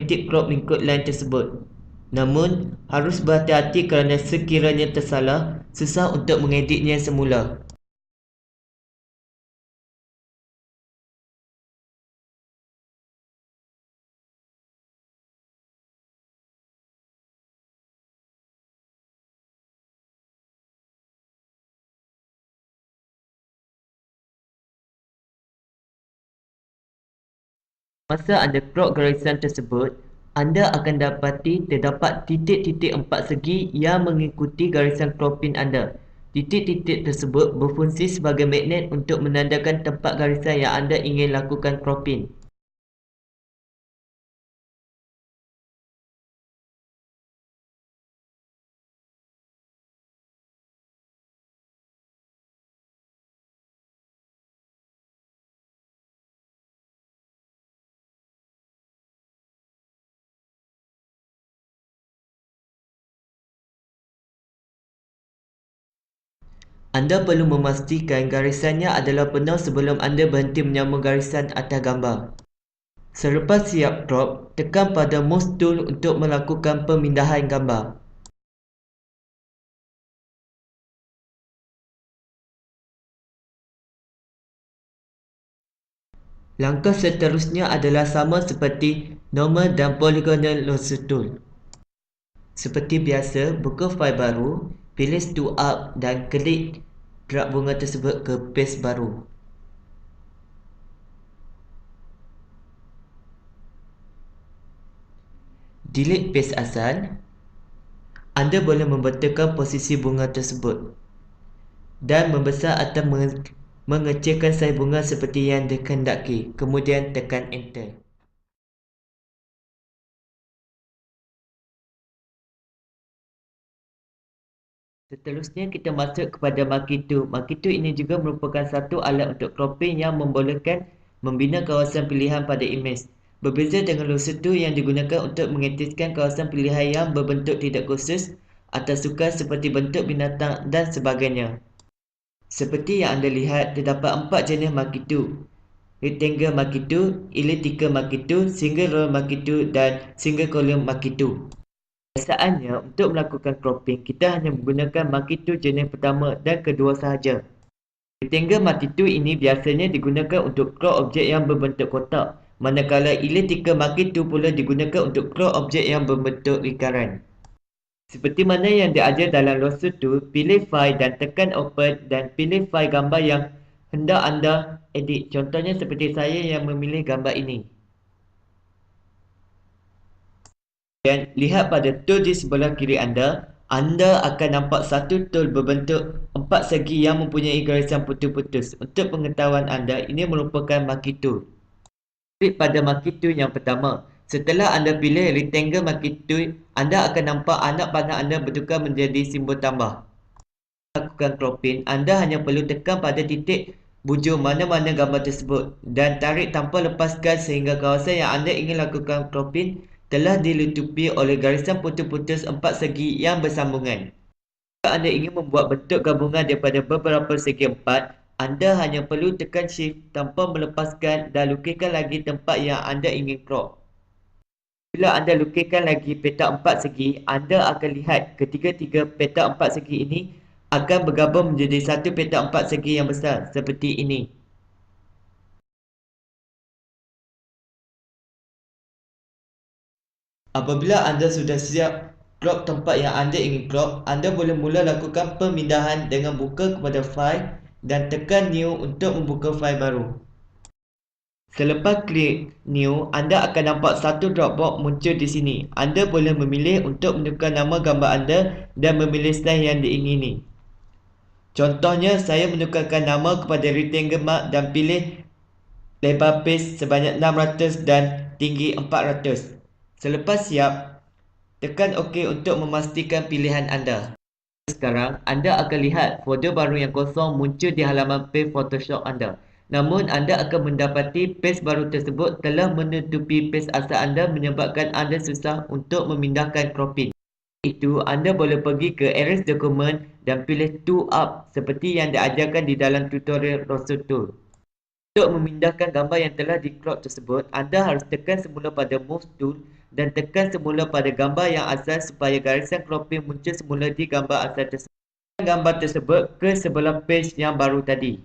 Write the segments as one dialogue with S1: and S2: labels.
S1: mengedit crop lingkup line tersebut. Namun, harus berhati-hati kerana sekiranya tersalah, susah untuk mengeditnya semula. Masa anda crop garisan tersebut, anda akan dapati terdapat titik-titik empat segi yang mengikuti garisan cropping anda. Titik-titik tersebut berfungsi sebagai magnet untuk menandakan tempat garisan yang anda ingin lakukan cropping. Anda perlu memastikan garisannya adalah penuh sebelum anda berhenti menyambung garisan atas gambar. Selepas siap crop, tekan pada mouse tool untuk melakukan pemindahan gambar. Langkah seterusnya adalah sama seperti normal dan polygonal lasso tool. Seperti biasa, buka fail baru, pilih Stu Up dan klik drag bunga tersebut ke paste baru. Delete paste asal. Anda boleh membetulkan posisi bunga tersebut dan membesar atau mengecilkan saiz bunga seperti yang dikehendaki. Kemudian tekan enter. Seterusnya kita masuk kepada marquee tool. Marquee tool ini juga merupakan satu alat untuk cropping yang membolehkan membina kawasan pilihan pada imej. Berbeza dengan lasso tool yang digunakan untuk mengetiskan kawasan pilihan yang berbentuk tidak khusus atau sukar seperti bentuk binatang dan sebagainya. Seperti yang anda lihat, terdapat 4 jenis marquee tool: rectangle marquee tool, elliptical marquee tool, single row marquee tool dan single column marquee tool. Biasaannya, untuk melakukan cropping, kita hanya menggunakan marquee tool jenis pertama dan kedua sahaja. Rectangle marquee tool ini biasanya digunakan untuk crop objek yang berbentuk kotak, manakala elliptical marquee tool pula digunakan untuk crop objek yang berbentuk lingkaran. Seperti mana yang diajar dalam lasso tool, pilih file dan tekan open dan pilih file gambar yang hendak anda edit. Contohnya seperti saya yang memilih gambar ini. Dan lihat pada tool di sebelah kiri anda akan nampak satu tool berbentuk empat segi yang mempunyai garisan putus-putus. Untuk pengetahuan anda, ini merupakan marquee tool. Klik pada marquee tool yang pertama. Setelah anda pilih rectangle marquee tool, anda akan nampak anak panah anda bertukar menjadi simbol tambah. Untuk melakukan cropping, anda hanya perlu tekan pada titik bujur mana-mana gambar tersebut dan tarik tanpa lepaskan sehingga kawasan yang anda ingin lakukan cropping telah dilitupi oleh garisan putus-putus empat segi yang bersambungan. Jika anda ingin membuat bentuk gabungan daripada beberapa segi empat, anda hanya perlu tekan shift tanpa melepaskan dan lukiskan lagi tempat yang anda ingin crop. Bila anda lukiskan lagi petak empat segi, anda akan lihat ketiga-tiga petak empat segi ini akan bergabung menjadi satu petak empat segi yang besar seperti ini. Apabila anda sudah siap crop tempat yang anda ingin crop, anda boleh mula lakukan pemindahan dengan buka kepada file dan tekan new untuk membuka file baru. Selepas klik new, anda akan nampak satu dropbox muncul di sini. Anda boleh memilih untuk menukar nama gambar anda dan memilih style yang diingini. Contohnya, saya menukarkan nama kepada rectangle mark dan pilih lebar paste sebanyak 600 dan tinggi 400. Selepas siap, tekan OK untuk memastikan pilihan anda. Sekarang, anda akan lihat folder baru yang kosong muncul di halaman page Photoshop anda. Namun, anda akan mendapati page baru tersebut telah menutupi page asal anda menyebabkan anda susah untuk memindahkan cropping. Itu, anda boleh pergi ke erase document dan pilih tool up seperti yang diajarkan di dalam tutorial lasso tool. Untuk memindahkan gambar yang telah di-crop tersebut, anda harus tekan semula pada mouse tool dan tekan semula pada gambar yang asal supaya garisan cropping muncul semula di gambar asal tersebut. Gambar tersebut ke sebelah page yang baru tadi.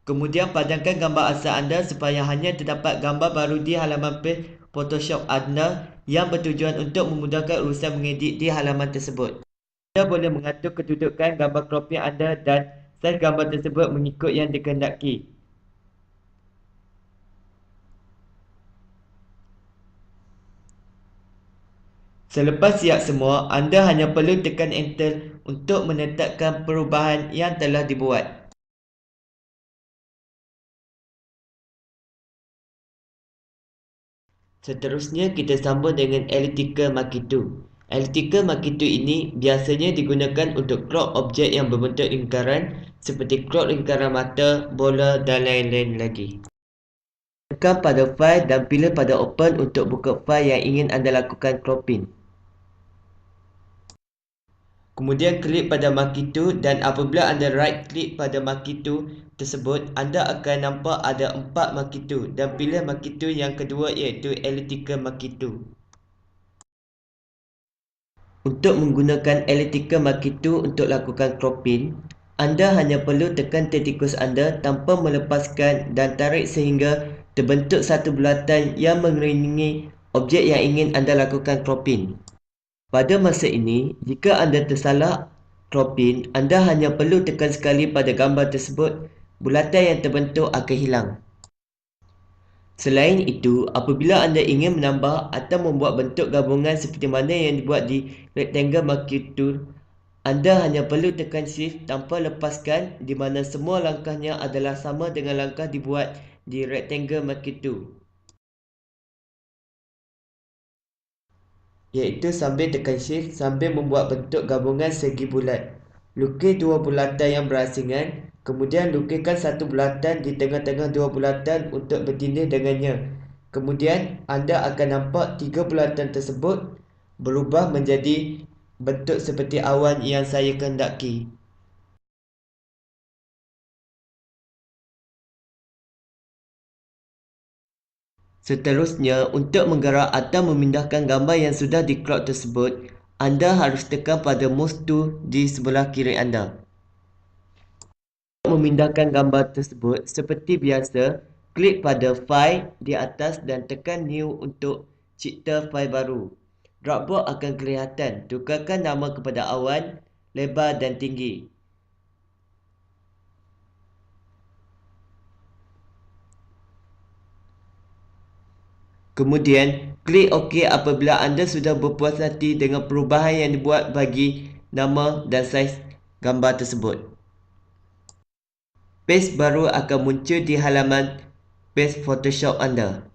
S1: Kemudian padamkan gambar asal anda supaya hanya terdapat gambar baru di halaman page Photoshop anda yang bertujuan untuk memudahkan urusan mengedit di halaman tersebut. Anda boleh mengatur kedudukan gambar cropping anda dan saiz gambar tersebut mengikut yang dikehendaki. Selepas siap semua, anda hanya perlu tekan Enter untuk menetapkan perubahan yang telah dibuat. Seterusnya, kita sambung dengan Elliptical Marquee 2. Elliptical Marquee 2 ini biasanya digunakan untuk crop objek yang berbentuk lingkaran seperti crop lingkaran mata, bola dan lain-lain lagi. Tekan pada file dan pilih pada Open untuk buka file yang ingin anda lakukan cropping. Kemudian klik pada marquee 2 dan apabila anda right klik pada marquee 2 tersebut, anda akan nampak ada 4 marquee 2 dan pilih marquee 2 yang kedua iaitu Elliptical Marquee 2. Untuk menggunakan Elliptical Marquee 2 untuk lakukan cropping, anda hanya perlu tekan tikus anda tanpa melepaskan dan tarik sehingga terbentuk satu bulatan yang mengelilingi objek yang ingin anda lakukan cropping. Pada masa ini, jika anda tersalah cropping, anda hanya perlu tekan sekali pada gambar tersebut, bulatan yang terbentuk akan hilang. Selain itu, apabila anda ingin menambah atau membuat bentuk gabungan seperti mana yang dibuat di Rectangle Marquee Tool, anda hanya perlu tekan Shift tanpa lepaskan di mana semua langkahnya adalah sama dengan langkah dibuat di Rectangle Marquee Tool. Iaitu sambil tekan Shift sambil membuat bentuk gabungan segi bulat. Lukis dua bulatan yang berasingan, kemudian lukiskan satu bulatan di tengah-tengah dua bulatan untuk bertindih dengannya. Kemudian anda akan nampak tiga bulatan tersebut berubah menjadi bentuk seperti awan yang saya kehendaki. Seterusnya, untuk menggerak atau memindahkan gambar yang sudah di-crop tersebut, anda harus tekan pada mouse tool di sebelah kiri anda. Untuk memindahkan gambar tersebut, seperti biasa, klik pada File di atas dan tekan New untuk cipta fail baru. Dropbox akan kelihatan. Tukarkan nama kepada awan, lebar dan tinggi. Kemudian, klik OK apabila anda sudah berpuas hati dengan perubahan yang dibuat bagi nama dan saiz gambar tersebut. Page baru akan muncul di halaman page Photoshop anda.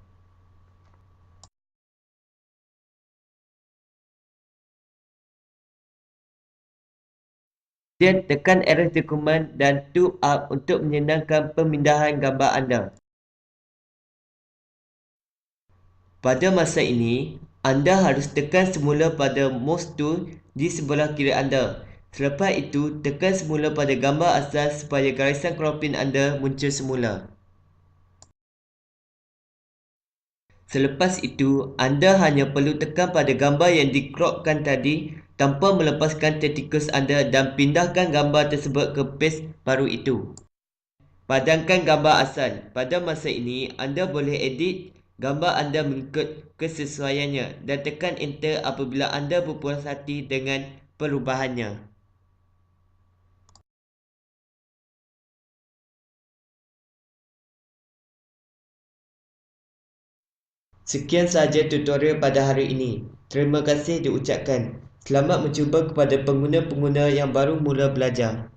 S1: Kemudian tekan Erase Document dan Tube Up untuk menyenangkan pemindahan gambar anda. Pada masa ini, anda harus tekan semula pada mouse tool di sebelah kiri anda. Selepas itu, tekan semula pada gambar asal supaya garisan cropping anda muncul semula. Selepas itu, anda hanya perlu tekan pada gambar yang di-cropkan tadi tanpa melepaskan tikus anda dan pindahkan gambar tersebut ke page baru itu. Padamkan gambar asal. Pada masa ini, anda boleh edit gambar anda mengikut kesesuaiannya dan tekan Enter apabila anda berpuas hati dengan perubahannya. Sekian sahaja tutorial pada hari ini. Terima kasih diucapkan. Selamat mencuba kepada pengguna-pengguna yang baru mula belajar.